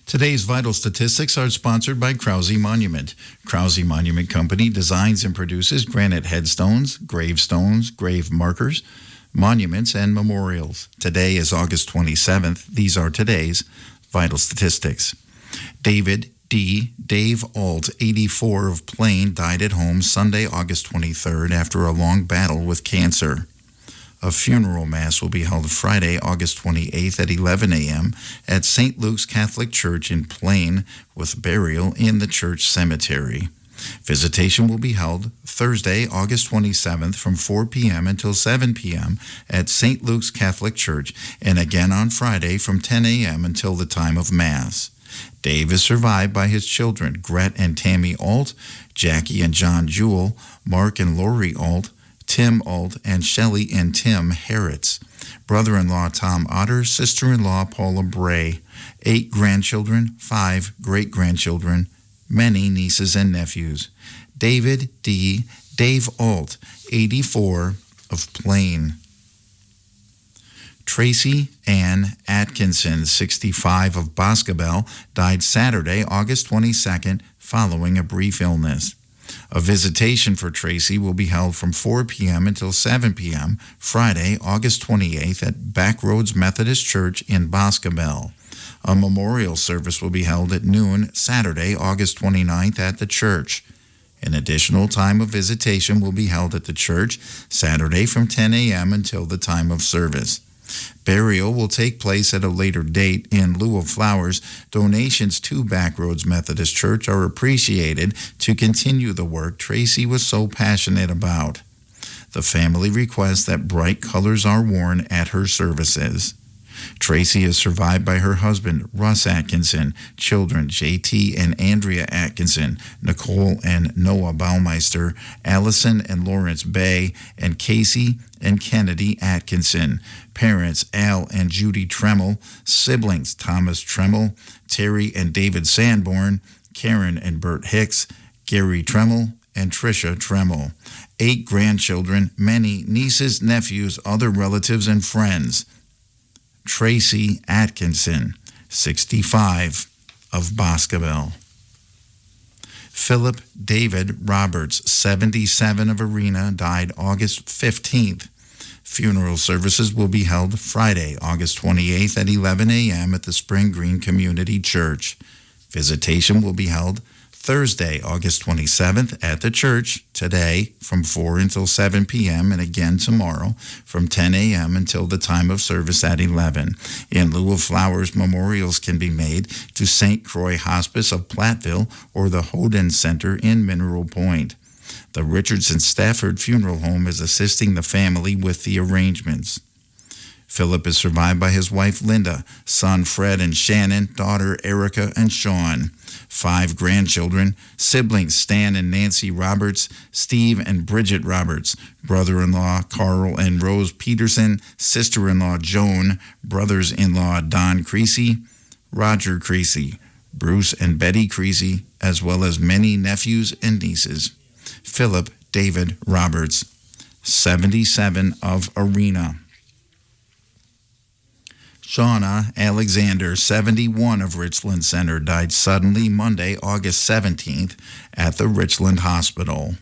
Today's vital statistics are sponsored by Krause Monument. Krause Monument Company designs and produces granite headstones, gravestones, grave markers, monuments, and memorials. Today is August 27th. These are today's vital statistics. Dave Alt, 84 of Plain, died at home Sunday, August 23rd after a long battle with cancer. A funeral mass will be held Friday, August 28th at 11 a.m. at St. Luke's Catholic Church in Plain, with burial in the church cemetery. Visitation will be held Thursday, August 27th from 4 p.m. until 7 p.m. at St. Luke's Catholic Church, and again on Friday from 10 a.m. until the time of Mass. Dave is survived by his children, Gret and Tammy Alt, Jackie and John Jewell, Mark and Lori Alt, Tim Alt, and Shelley and Tim Harritz. Brother-in-law Tom Otter, sister-in-law Paula Bray. 8 grandchildren, 5 great-grandchildren, many nieces and nephews. Dave Alt, 84 of Plain. Tracy Ann Atkinson, 65 of Boscobel, died Saturday, August 22nd, following a brief illness. A visitation for Tracy will be held from 4 p.m. until 7 p.m. Friday, August 28th at Backroads Methodist Church in Boscobel. A memorial service will be held at noon Saturday, August 29th at the church. An additional time of visitation will be held at the church Saturday from 10 a.m. until the time of service. Burial will take place at a later date. In lieu of flowers, donations to Backroads Methodist Church are appreciated to continue the work Tracy was so passionate about. The family requests that bright colors are worn at her services. Tracy is survived by her husband, Russ Atkinson, children JT and Andrea Atkinson, Nicole and Noah Baumeister, Allison and Lawrence Bay, and Casey and Kennedy Atkinson. Parents, Al and Judy Tremmel. Siblings, Thomas Tremmel, Terry and David Sanborn, Karen and Bert Hicks, Gary Tremmel, and Tricia Tremmel. 8 grandchildren, many nieces, nephews, other relatives, and friends. Tracy Atkinson, 65 of Boscobel. Philip David Roberts, 77 of Arena, died August 15th. Funeral services will be held Friday, August 28th at 11 a.m. at the Spring Green Community Church. Visitation will be held Thursday, August 27th at the church today from 4 until 7 p.m. and again tomorrow from 10 a.m. until the time of service at 11. In lieu of flowers, memorials can be made to St. Croix Hospice of Platteville or the Hoden Center in Mineral Point. The Richardson Stafford Funeral Home is assisting the family with the arrangements. Philip is survived by his wife Linda, son Fred and Shannon, daughter Erica and Sean. 5 grandchildren, siblings Stan and Nancy Roberts, Steve and Bridget Roberts, brother-in-law Carl and Rose Peterson, sister-in-law Joan, brothers-in-law Don Creasy, Roger Creasy, Bruce and Betty Creasy, as well as many nephews and nieces. Philip David Roberts, 77 of Arena. Shauna Alexander, 71 of Richland Center, died suddenly Monday, August 17th at the Richland Hospital.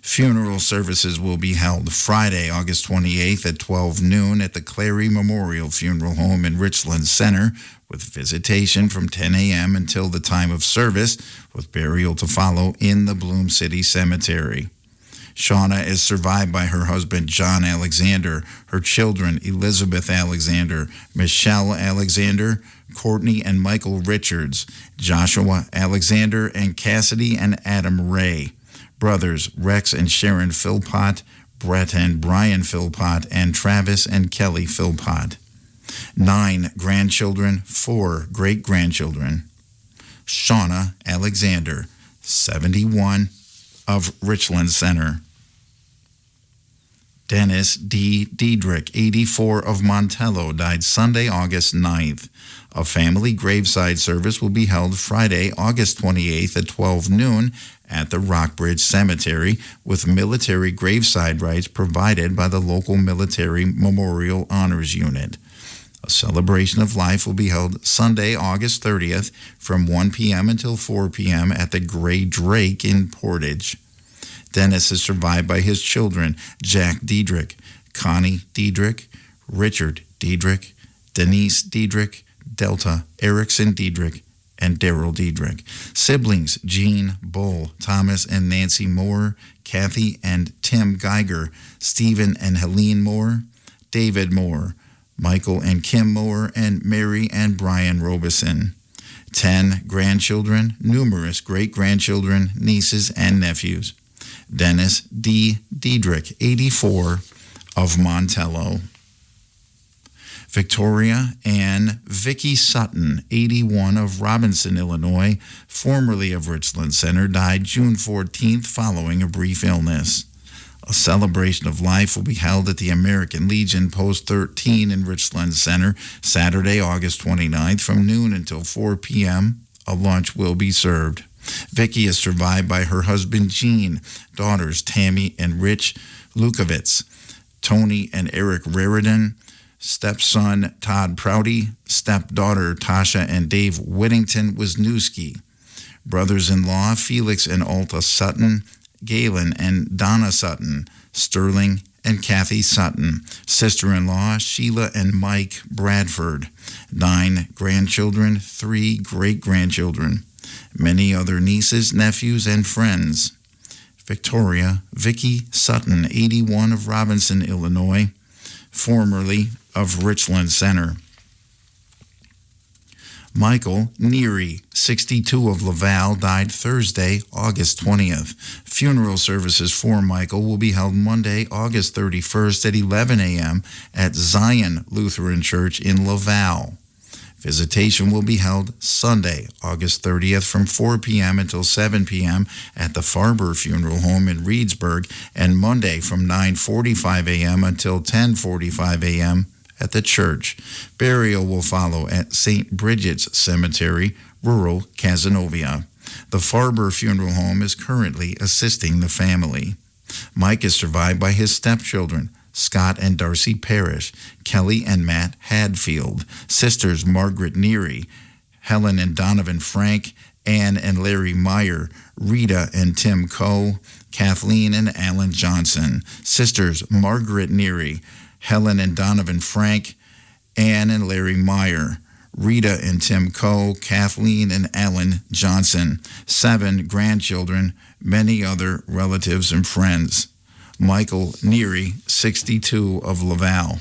Funeral services will be held Friday, August 28th at 12 noon at the Clary Memorial Funeral Home in Richland Center, with visitation from 10 a.m. until the time of service, with burial to follow in the Bloom City Cemetery. Shauna is survived by her husband, John Alexander, her children, Elizabeth Alexander, Michelle Alexander, Courtney and Michael Richards, Joshua Alexander, and Cassidy and Adam Ray. Brothers, Rex and Sharon Philpott, Brett and Brian Philpott, and Travis and Kelly Philpott. 9 grandchildren, 4 great-grandchildren. Shauna Alexander, 71 of Richland Center. Dennis D. Diedrich, 84 of Montello, died Sunday, August 9th. A family graveside service will be held Friday, August 28th at 12 noon at the Rockbridge Cemetery, with military graveside rites provided by the local Military Memorial Honors Unit. A celebration of life will be held Sunday, August 30th from 1 p.m. until 4 p.m. at the Gray Drake in Portage. Dennis is survived by his children, Jack Diedrich, Connie Diedrich, Richard Diedrich, Denise Diedrich, Delta Erickson Diedrich, and Daryl Diedrich. Siblings, Jean Bull, Thomas and Nancy Moore, Kathy and Tim Geiger, Stephen and Helene Moore, David Moore, Michael and Kim Moore, and Mary and Brian Robeson. 10 grandchildren, numerous great-grandchildren, nieces, and nephews. Dennis D. Diedrich, 84, of Montello. Victoria Ann Vicky Sutton, 81, of Robinson, Illinois, formerly of Richland Center, died June 14th following a brief illness. A celebration of life will be held at the American Legion Post 13 in Richland Center Saturday, August 29th from noon until 4 p.m. A lunch will be served. Vicky is survived by her husband Gene, daughters Tammy and Rich Lukowitz, Tony and Eric Raridan, stepson Todd Prouty, stepdaughter Tasha and Dave Whittington Wisniewski, brothers-in-law Felix and Alta Sutton, Galen and Donna Sutton, Sterling and Kathy Sutton, sister-in-law Sheila and Mike Bradford, 9 grandchildren, 3 great-grandchildren, many other nieces, nephews, and friends. Victoria Vicky Sutton, 81, of Robinson, Illinois, formerly of Richland Center. Michael Neary, 62, of Laval, died Thursday, August 20th. Funeral services for Michael will be held Monday, August 31st at 11 a.m. at Zion Lutheran Church in Laval. Visitation will be held Sunday, August 30th from 4 p.m. until 7 p.m. at the Farber Funeral Home in Reedsburg, and Monday from 9:45 a.m. until 10:45 a.m. at the church. Burial will follow at St. Bridget's Cemetery, rural Cazenovia. The Farber Funeral Home is currently assisting the family. Mike is survived by his stepchildren, Scott and Darcy Parrish, Kelly and Matt Hadfield, sisters Margaret Neary, Helen and Donovan Frank, Ann and Larry Meyer, Rita and Tim Coe, Kathleen and Alan Johnson, sisters Margaret Neary, Helen and Donovan Frank, Ann and Larry Meyer, Rita and Tim Coe, Kathleen and Alan Johnson, 7 grandchildren, many other relatives and friends. Michael Neary, 62, of Laval.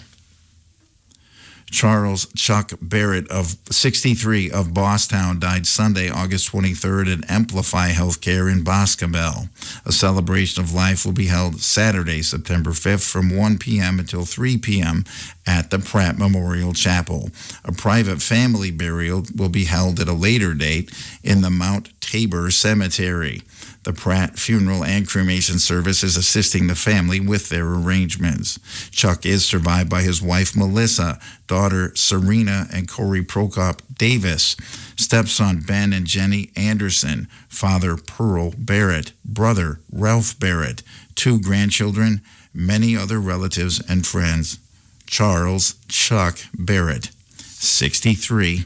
Charles Chuck Barrett, of 63, of Bosstown, died Sunday, August 23rd at Amplify Healthcare in Boscobel. A celebration of life will be held Saturday, September 5th from 1 p.m. until 3 p.m. at the Pratt Memorial Chapel. A private family burial will be held at a later date in the Mount Tabor Cemetery. The Pratt Funeral and Cremation Service is assisting the family with their arrangements. Chuck is survived by his wife Melissa, daughter Serena and Corey Prokop Davis, stepson Ben and Jenny Anderson, father Pearl Barrett, brother Ralph Barrett, 2 grandchildren, many other relatives and friends. Charles Chuck Barrett, 63,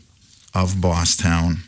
of Bosstown.